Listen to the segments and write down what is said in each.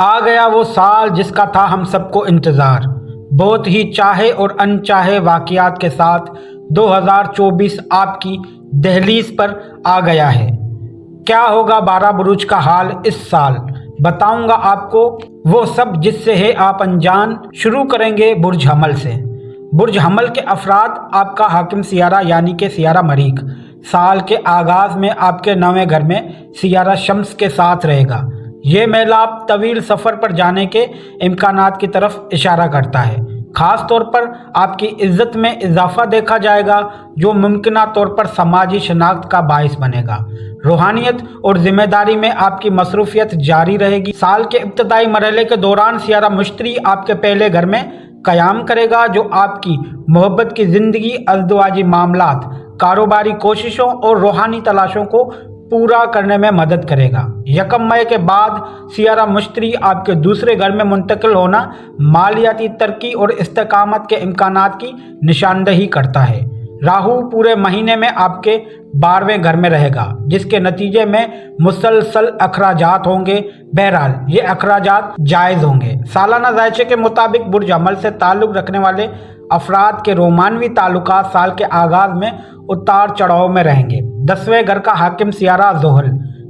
आ गया वो साल जिसका था हम सबको इंतज़ार। बहुत ही चाहे और अनचाहे वाक़यात के साथ 2024 आपकी दहलीज पर आ गया है। क्या होगा 12 बुरुज का हाल इस साल, बताऊंगा आपको वो सब जिससे है आप अनजान। शुरू करेंगे बुर्ज हमल से। बुर्ज हमल के अफराद, आपका हाकिम सियारा यानी कि सियारा मरीख साल के आगाज़ में आपके नवे घर में सियारा शम्स के साथ रहेगा। ये मेलाप तवील सफ़र पर जाने के इम्कानात की तरफ इशारा करता है। ख़ास तौर पर आपकी इज़्ज़त में इजाफा देखा जाएगा, जो मुमकिना तौर पर समाजी शनाख्त का बाइस बनेगा। रूहानियत और ज़िम्मेदारी में आपकी मसरूफियत जारी रहेगी। साल के इब्तदाई मरहले के दौरान सियारा मुश्तरी आपके पहले घर में क़याम करेगा, जो आपकी मोहब्बत की ज़िंदगी, अज़दवाजी मामलात, कारोबारी कोशिशों और रूहानी तलाशों को पूरा करने में मदद करेगा। 1 मई के बाद सियारा मुश्तरी आपके दूसरे घर में मुंतकिल होना मालियाती तरक्की और इस्तेकामत के इम्कानात की निशानदही करता है। राहु पूरे महीने में आपके 12वें घर में रहेगा, जिसके नतीजे में मुसलसल अखराजात होंगे। बहरहाल ये अखराजात जायज़ होंगे। सालाना जायचे के मुताबिक बुर्ज अमल से ताल्लुक़ रखने वाले अफराद के रोमानवी ताल्लुकात साल के आगाज़ में उतार चढ़ाव में रहेंगे। 10वें घर का हाकिम सियारा ज़ोहल,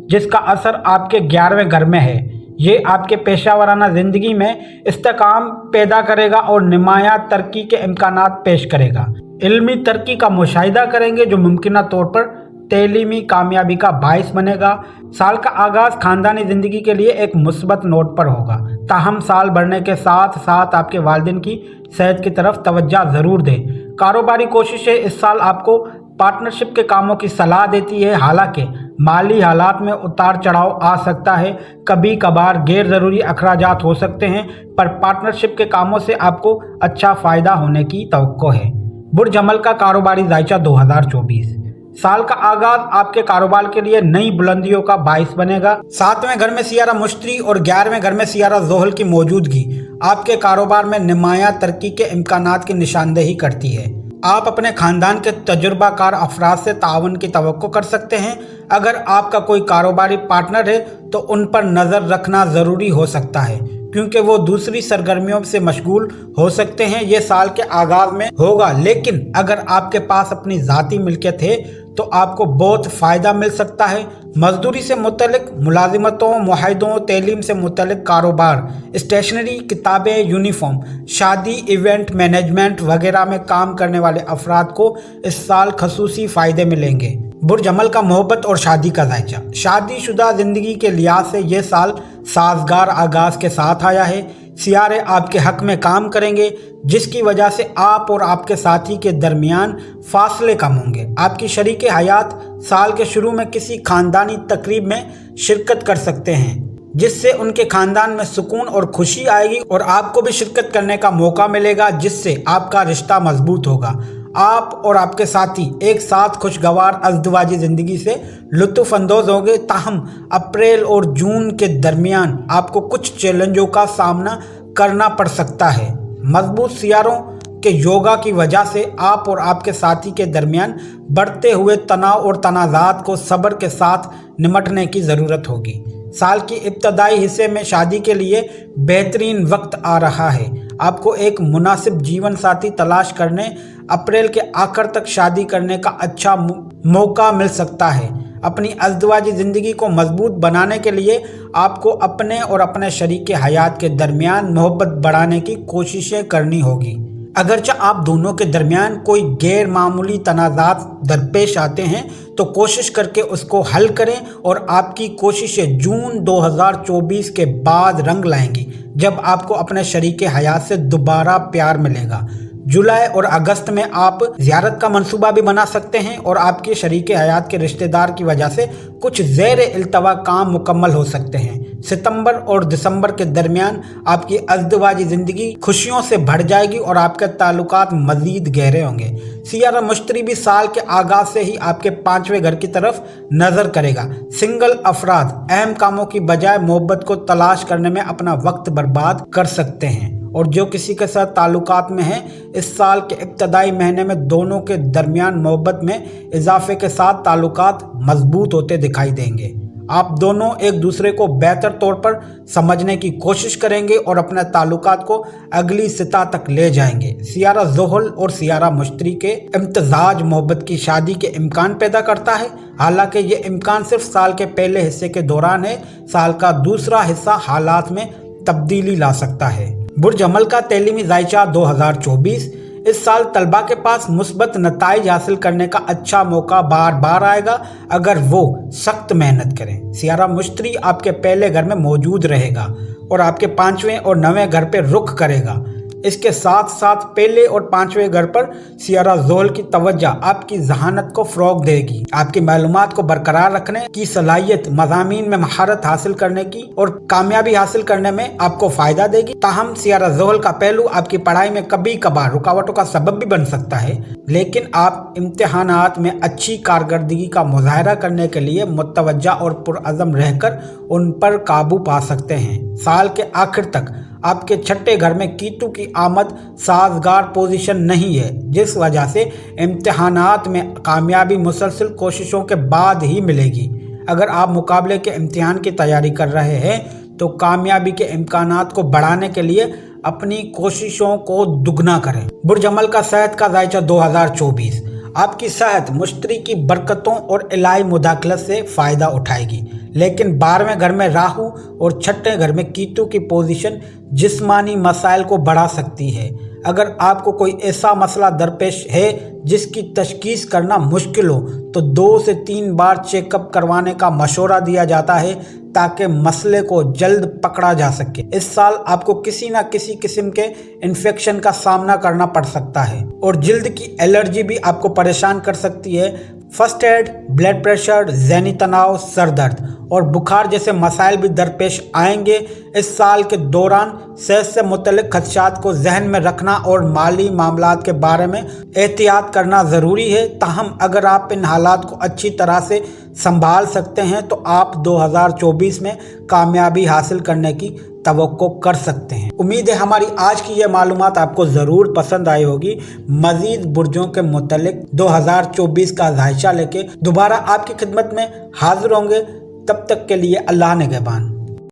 जिसका असर आपके 11वें घर में है, ये आपके पेशावराना ज़िंदगी में इस्तेकाम पैदा करेगा और नुमायां तरक्की के इम्कानात पेश करेगा। इल्मी तरक्की का मुशाहिदा करेंगे, जो मुमकिना तौर पर तैलीमी कामयाबी का बाइस बनेगा। साल का आगाज़ ख़ानदानी ज़िंदगी के लिए एक मुस्बत नोट पर होगा। ताहम साल बढ़ने के साथ साथ आपके वालिदैन की सेहत की तरफ तवज्जो ज़रूर दें। कारोबारी कोशिशें इस साल आपको पार्टनरशिप के कामों की सलाह देती है। हालांकि माली हालात में उतार चढ़ाव आ सकता है, कभी कभार गैर ज़रूरी अखराजात हो सकते हैं, पर पार्टनरशिप के कामों से आपको अच्छा फ़ायदा होने की तवक्को है। बुर्ज अमल का कारोबारी जायचा 2024। साल का आगाज आपके कारोबार के लिए नई बुलंदियों का बाइस बनेगा। 7वें घर में सियारा मुश्तरी और 11वें घर में सियारा ज़ोहल की मौजूदगी आपके कारोबार में नुमायां तरक्की के इम्कानात की निशानदेही करती है। आप अपने ख़ानदान के तजुर्बाकार अफराद से तावन की तवक्को कर सकते हैं। अगर आपका कोई कारोबारी पार्टनर है तो उन पर नज़र रखना ज़रूरी हो सकता है, क्योंकि वो दूसरी सरगर्मियों से मशगूल हो सकते हैं। ये साल के आगाज़ में होगा, लेकिन अगर आपके पास अपनी ज़ाती मिल्कियत है तो आपको बहुत फ़ायदा मिल सकता है। मजदूरी से मुतल्लिक मुलाजिमतों, मुआहदों, तैलीम से मुतल्लिक कारोबार, स्टेशनरी, किताबें, यूनिफॉर्म, शादी, इवेंट मैनेजमेंट वगैरह में काम करने वाले अफराद को इस साल खसूसी फ़ायदे मिलेंगे। बुर्ज अमल का मोहब्बत और शादी का जायचा। शादीशुदा ज़िंदगी के लिहाज से ये साल साजगार आगाज़ के साथ आया है। सियारे आपके हक में काम करेंगे, जिसकी वजह से आप और आपके साथी के दरमियान फासले कम होंगे। आपकी शरीक हयात साल के शुरू में किसी खानदानी तकरीब में शिरकत कर सकते हैं, जिससे उनके खानदान में सुकून और खुशी आएगी और आपको भी शिरकत करने का मौका मिलेगा, जिससे आपका रिश्ता मजबूत होगा। आप और आपके साथी एक साथ खुशगवार अज़दवाजी ज़िंदगी से लुत्फ़ अंदोज़ होंगे। ताहम अप्रैल और जून के दरमियान आपको कुछ चैलेंजों का सामना करना पड़ सकता है। मजबूत सियारों के योगा की वजह से आप और आपके साथी के दरमियान बढ़ते हुए तनाव और तनाज़ात को सब्र के साथ निमटने की ज़रूरत होगी। साल की इब्तदाई हिस्से में शादी के लिए बेहतरीन वक्त आ रहा है। आपको एक मुनासिब जीवन साथी तलाश करने अप्रैल के आखिर तक शादी करने का अच्छा मौका मिल सकता है। अपनी अज़दवाजी ज़िंदगी को मजबूत बनाने के लिए आपको अपने और अपने शरीक हयात के दरमियान मोहब्बत बढ़ाने की कोशिशें करनी होगी। अगरचे आप दोनों के दरमियान कोई गैर मामूली तनाज़ात दरपेश आते हैं तो कोशिश करके उसको हल करें, और आपकी कोशिशें जून 2024 के बाद रंग लाएंगी, जब आपको अपने शरीक हयात से दोबारा प्यार मिलेगा। जुलाई और अगस्त में आप ज़ियारत का मंसूबा भी बना सकते हैं, और आपके शरीक हयात के रिश्तेदार की वजह से कुछ ज़ेर इल्तवा काम मुकम्मल हो सकते हैं। सितंबर और दिसंबर के दरमियान आपकी अज़दवाजी ज़िंदगी खुशियों से भर जाएगी और आपके ताल्लुकात मज़ीद गहरे होंगे। सियारा मुश्तरी भी साल के आगाज़ से ही आपके 5वें घर की तरफ नज़र करेगा। सिंगल अफराद अहम कामों की बजाय मोहब्बत को तलाश करने में अपना वक्त बर्बाद कर सकते हैं, और जो किसी के साथ ताल्लुकात में हैं, इस साल के इब्तदाई महीने में दोनों के दरमियान मोहब्बत में इजाफे के साथ ताल्लुकात मजबूत होते दिखाई देंगे। आप दोनों एक दूसरे को बेहतर तौर पर समझने की कोशिश करेंगे और अपने ताल्लुकात को अगली सतह तक ले जाएंगे। सियारा ज़ोहल और सियारा मुश्तरी के इम्तिजाज मोहब्बत की शादी के इम्कान पैदा करता है। हालांकि ये इम्कान सिर्फ साल के पहले हिस्से के दौरान है, साल का दूसरा हिस्सा हालात में तब्दीली ला सकता है। बुर्ज अमल का तैलीमी ज़ायचा 2024। इस साल तलबा के पास मुस्बत नताइज हासिल करने का अच्छा मौका बार बार आएगा अगर वो सख्त मेहनत करें। सियारा मुश्तरी आपके पहले घर में मौजूद रहेगा और आपके 5वें और 9वें घर पे रुख करेगा। इसके साथ साथ पहले और 5वें घर पर सियारा ज़ोहल की तवज्जो आपकी ज़हानत को फ़रोग़ देगी, आपकी मालूमात को बरकरार रखने की सलाहियत, मज़ामीन में महारत हासिल करने की और कामयाबी हासिल करने में आपको फ़ायदा देगी। ताहम सियारा ज़ोहल का पहलू आपकी पढ़ाई में कभी कभार रुकावटों का सबब भी बन सकता है, लेकिन आप इम्तिहानात में अच्छी कारकर्दगी का मुज़ाहरा करने के लिए मुतवज्जा और पुरअज़म रहकर उन पर काबू पा सकते हैं। साल के आखिर तक आपके छठे घर में कीतु की आमद साजगार पोजीशन नहीं है, जिस वजह से इम्तिहानात में कामयाबी मुसलसल कोशिशों के बाद ही मिलेगी। अगर आप मुकाबले के इम्तिहान की तैयारी कर रहे हैं तो कामयाबी के इम्कानात को बढ़ाने के लिए अपनी कोशिशों को दुगना करें। बुर्ज अमल का सेहत का ज़ायचा 2024। आपकी सेहत मुश्तरी की बरकतों और इलाही मुदाखलत से फ़ायदा उठाएगी, लेकिन 12वें घर में राहु और छठे घर में कीतु की पोजीशन जिस्मानी मसाइल को बढ़ा सकती है। अगर आपको कोई ऐसा मसला दरपेश है जिसकी तशखीस करना मुश्किल हो तो 2 से 3 बार चेकअप करवाने का मशवरा दिया जाता है ताकि मसले को जल्द पकड़ा जा सके। इस साल आपको किसी न किसी किस्म के इन्फेक्शन का सामना करना पड़ सकता है और जल्द की एलर्जी भी आपको परेशान कर सकती है। फर्स्ट एड, ब्लड प्रेशर, ज़हनी तनाव, सर दर्द और बुखार जैसे मसाइल भी दरपेश आएंगे। इस साल के दौरान सेहत से मुतल्लिक खदशात को जहन में रखना और माली मामलात के बारे में एहतियात करना ज़रूरी है। ताहम अगर आप इन हालात को अच्छी तरह से संभाल सकते हैं तो आप 2024 में कामयाबी हासिल करने की तवक्को कर सकते हैं। उम्मीद है हमारी आज की यह मालूमात आपको ज़रूर पसंद आई होगी। मज़ीद बुर्जों के मुतल्लिक 2024 का ज़ायचा लेके दोबारा आपकी खिदमत में हाजिर होंगे। तब तक के लिए अल्लाह निगहबान।